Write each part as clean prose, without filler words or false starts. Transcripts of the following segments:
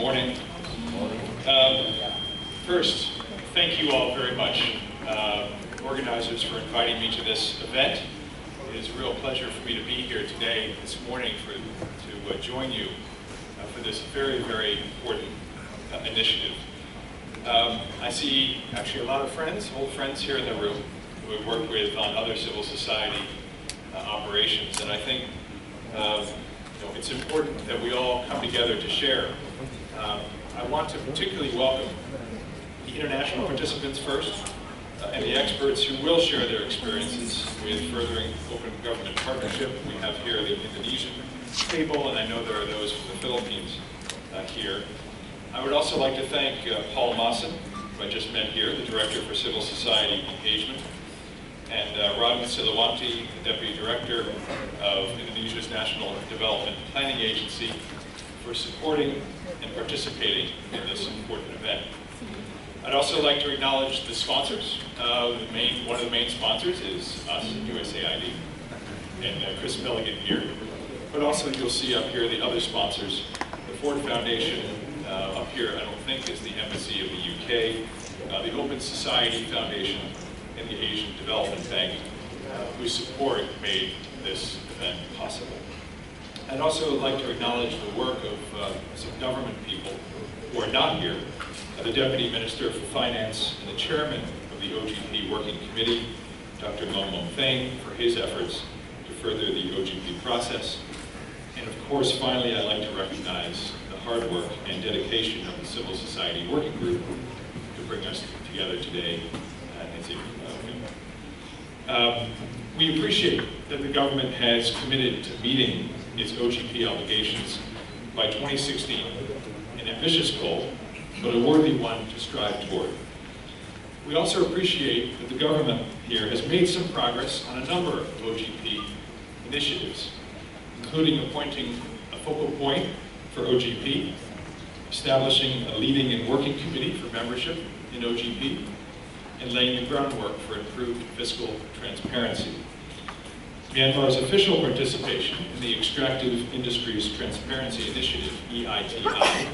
morning. First, thank you all very much, organizers, for inviting me to this event. It is a real pleasure for me to be here today, this morning, to join you for this very, very important initiative. I see actually a lot of friends, old friends here in the room, who I've worked with on other civil society operations, and I think it's important that we all come together to share. I want to particularly welcome the international participants first, and the experts who will share their experiences with furthering open government partnership. We have here the Indonesian table, and I know there are those from the Philippines here. I would also like to thank Paul Mawson, who I just met here, the Director for Civil Society Engagement, and Rodman Silawanti, the Deputy Director of Indonesia's National Development Planning Agency, for supporting and participating in this important event. I'd also like to acknowledge the sponsors. One of the main sponsors is us, USAID, and Chris Milligan here. But also you'll see up here the other sponsors. The Ford Foundation up here, I don't think, is the Embassy of the UK, the Open Society Foundation, and the Asian Development Bank, whose support made this event possible. I'd also like to acknowledge the work of some government people who are not here. The Deputy Minister for Finance and the Chairman of the OGP Working Committee, Dr. Mong Thang, for his efforts to further the OGP process. And of course, finally, I'd like to recognize the hard work and dedication of the Civil Society Working Group to bring us together today. We appreciate that the government has committed to meeting its OGP obligations by 2016, an ambitious goal, but a worthy one to strive toward. We also appreciate that the government here has made some progress on a number of OGP initiatives, including appointing a focal point for OGP, establishing a leading and working committee for membership in OGP, and laying the groundwork for improved fiscal transparency. Myanmar's official participation in the Extractive Industries Transparency Initiative, EITI,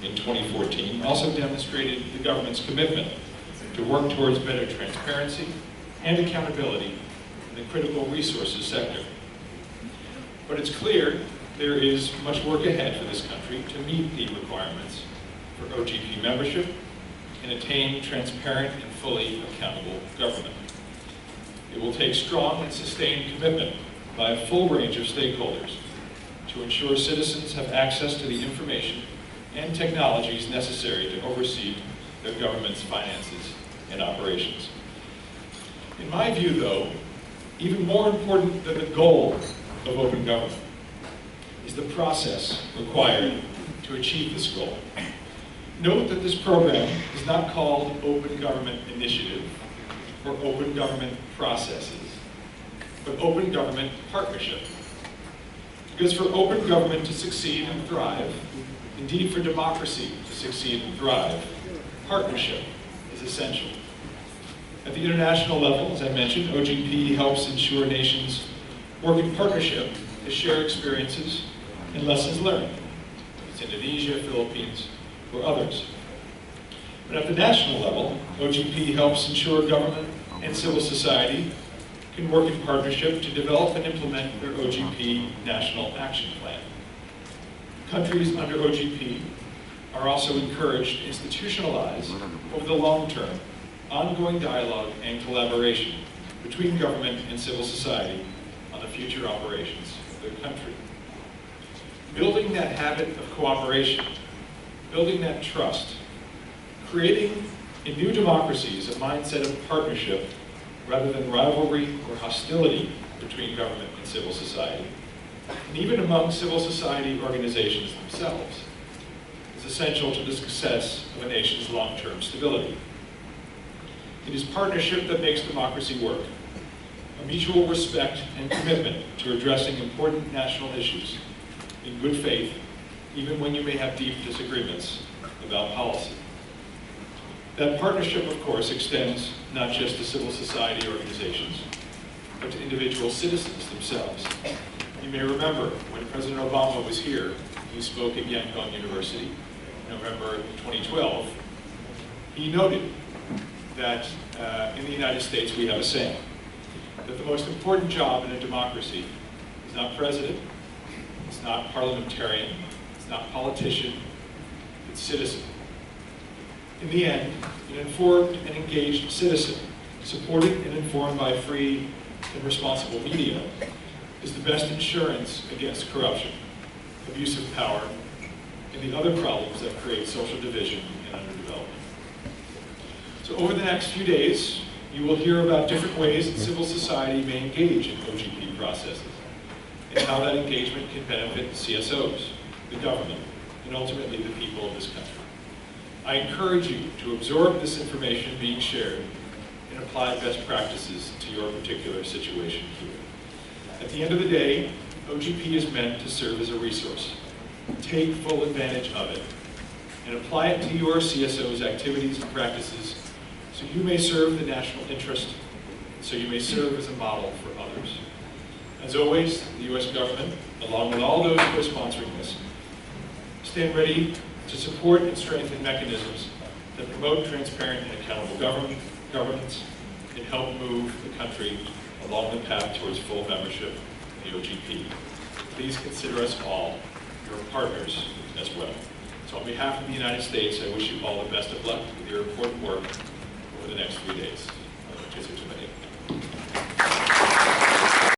in 2014 also demonstrated the government's commitment to work towards better transparency and accountability in the critical resources sector. But it's clear there is much work ahead for this country to meet the requirements for OGP membership and attain transparent and fully accountable government. It will take strong and sustained commitment by a full range of stakeholders to ensure citizens have access to the information and technologies necessary to oversee their government's finances and operations. In my view, though, even more important than the goal of open government is the process required to achieve this goal. Note that this program is not called Open Government Initiative or Open Government Processes, but Open Government Partnership. Because for open government to succeed and thrive, indeed for democracy to succeed and thrive, partnership is essential. At the international level, as I mentioned, OGP helps ensure nations work in partnership to share experiences and lessons learned. It's Indonesia, Philippines, or others. But at the national level, OGP helps ensure government and civil society can work in partnership to develop and implement their OGP National Action Plan. Countries under OGP are also encouraged to institutionalize, over the long term, ongoing dialogue and collaboration between government and civil society on the future operations of their country. Building that habit of cooperation, building that trust, creating in new democracies a mindset of partnership rather than rivalry or hostility between government and civil society, and even among civil society organizations themselves, is essential to the success of a nation's long-term stability. It is partnership that makes democracy work, a mutual respect and commitment to addressing important national issues in good faith, even when you may have deep disagreements about policy. That partnership, of course, extends not just to civil society organizations, but to individual citizens themselves. You may remember when President Obama was here, he spoke at Yangon University, November 2012, he noted that in the United States we have a saying that the most important job in a democracy is not president, it's not parliamentarian, it's not politician, it's citizen. In the end, an informed and engaged citizen, supported and informed by free and responsible media, is the best insurance against corruption, abuse of power, and the other problems that create social division and underdevelopment. So over the next few days, you will hear about different ways that civil society may engage in OGP processes, and how that engagement can benefit CSOs, the government, and ultimately the people of this country. I encourage you to absorb this information being shared and apply best practices to your particular situation here. At the end of the day, OGP is meant to serve as a resource. Take full advantage of it and apply it to your CSO's activities and practices so you may serve the national interest, so you may serve as a model for others. As always, the U.S. government, along with all those who are sponsoring this, stand ready to support and strengthen mechanisms that promote transparent and accountable governance and help move the country along the path towards full membership in the OGP. Please consider us all your partners as well. So on behalf of the United States, I wish you all the best of luck with your important work over the next 3 days.